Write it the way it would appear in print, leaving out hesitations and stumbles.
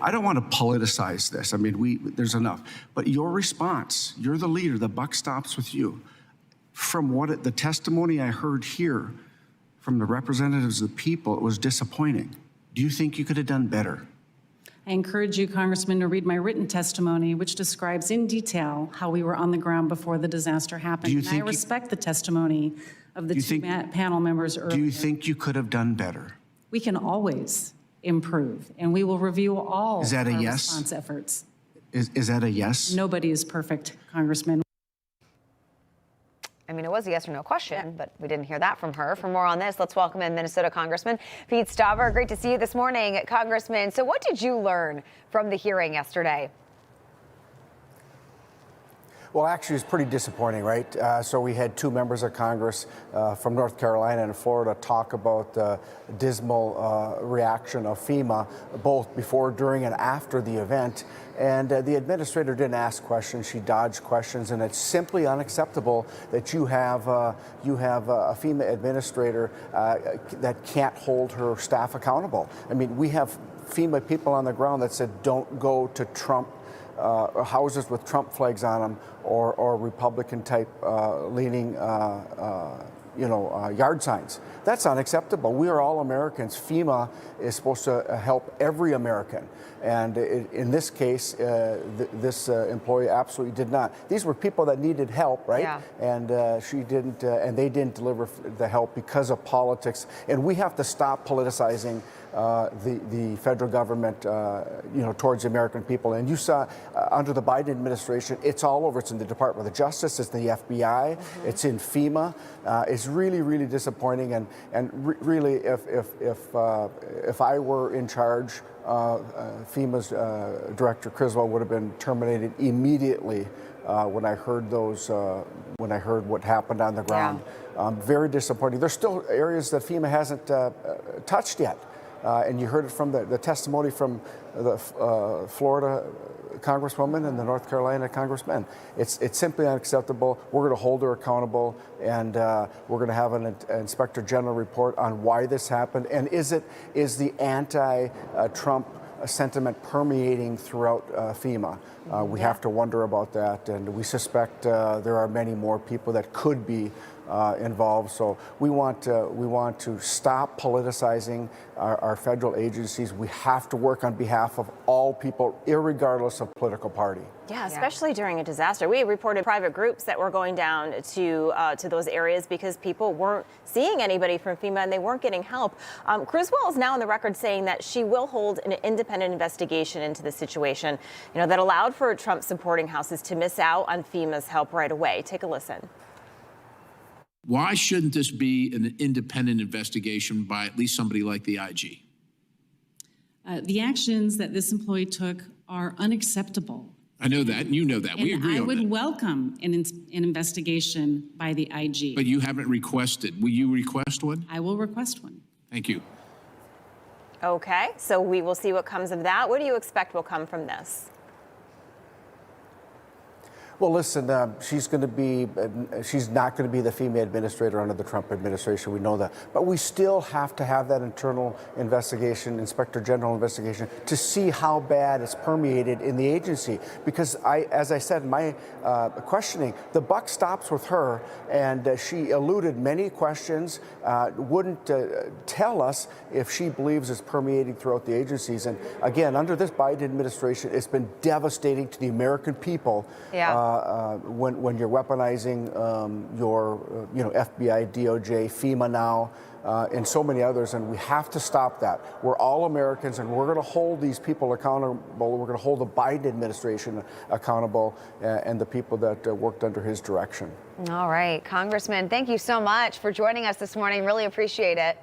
I don't want to politicize this. I mean, there's enough. But your response, you're the leader, the buck stops with you. From the testimony I heard here from the representatives of the people, it was disappointing. Do you think you could have done better? I encourage you, Congressman, to read my written testimony, which describes in detail how we were on the ground before the disaster happened. And I respect the testimony of the two panel members earlier. Do you think you could have done better? We can always improve, and we will review all Is that a our yes? response efforts. Is that a yes? Nobody is perfect, Congressman. I mean, it was a yes or no question, but we didn't hear that from her. For more on this, let's welcome in Minnesota Congressman Pete Stauber. Great to see you this morning, Congressman. So what did you learn from the hearing yesterday? Well, actually, it's pretty disappointing, right? So we had two members of Congress from North Carolina and Florida talk about the dismal reaction of FEMA, both before, during, and after the event. And the administrator didn't ask questions; she dodged questions, and it's simply unacceptable that you have a FEMA administrator that can't hold her staff accountable. I mean, we have FEMA people on the ground that said, "Don't go to Trump." Houses with Trump flags on them or Republican-type leaning, yard signs. That's unacceptable. We are all Americans. FEMA is supposed to help every American. And in this case, this employee absolutely did not. These were people that needed help, right? Yeah. And she didn't, and they didn't deliver the help because of politics. And we have to stop politicizing the federal government, towards the American people. And you saw under the Biden administration, it's all over. It's in the Department of Justice, it's in the FBI, it's in FEMA. It's really, really disappointing. And really, if I were in charge, FEMA's Director Criswell would have been terminated immediately when I heard what happened on the ground. Yeah. Very disappointing. There's still areas that FEMA hasn't touched yet. And you heard it from the testimony from the Florida Congresswoman and the North Carolina Congressman. It's simply unacceptable. We're going to hold her accountable, and we're going to have an Inspector General report on why this happened. And is the anti-Trump sentiment permeating throughout FEMA? We have to wonder about that, and we suspect there are many more people that could be involved. So we want to stop politicizing our federal agencies. We have to work on behalf of all people, irregardless of political party. Yeah, especially during a disaster. We reported private groups that were going down to those areas because people weren't seeing anybody from FEMA and they weren't getting help. Criswell is now on the record saying that she will hold an independent investigation into the situation, that allowed for Trump supporting houses to miss out on FEMA's help right away. Take a listen. Why shouldn't this be an independent investigation by at least somebody like the IG? The actions that this employee took are unacceptable. I know that, and you know that. We agree on that. I would welcome an investigation by the IG. But you haven't requested. Will you request one? I will request one. Thank you. Okay, so we will see what comes of that. What do you expect will come from this? Well, listen, she's not going to be the FEMA administrator under the Trump administration. We know that. But we still have to have that internal investigation, Inspector General investigation, to see how bad it's permeated in the agency. Because as I said in my questioning, the buck stops with her, and she eluded many questions, wouldn't tell us if she believes it's permeating throughout the agencies. And again, under this Biden administration, it's been devastating to the American people. Yeah. When you're weaponizing your FBI, DOJ, FEMA now, and so many others, and we have to stop that. We're all Americans, and we're going to hold these people accountable. We're going to hold the Biden administration accountable and the people that worked under his direction. All right, Congressman, thank you so much for joining us this morning. Really appreciate it.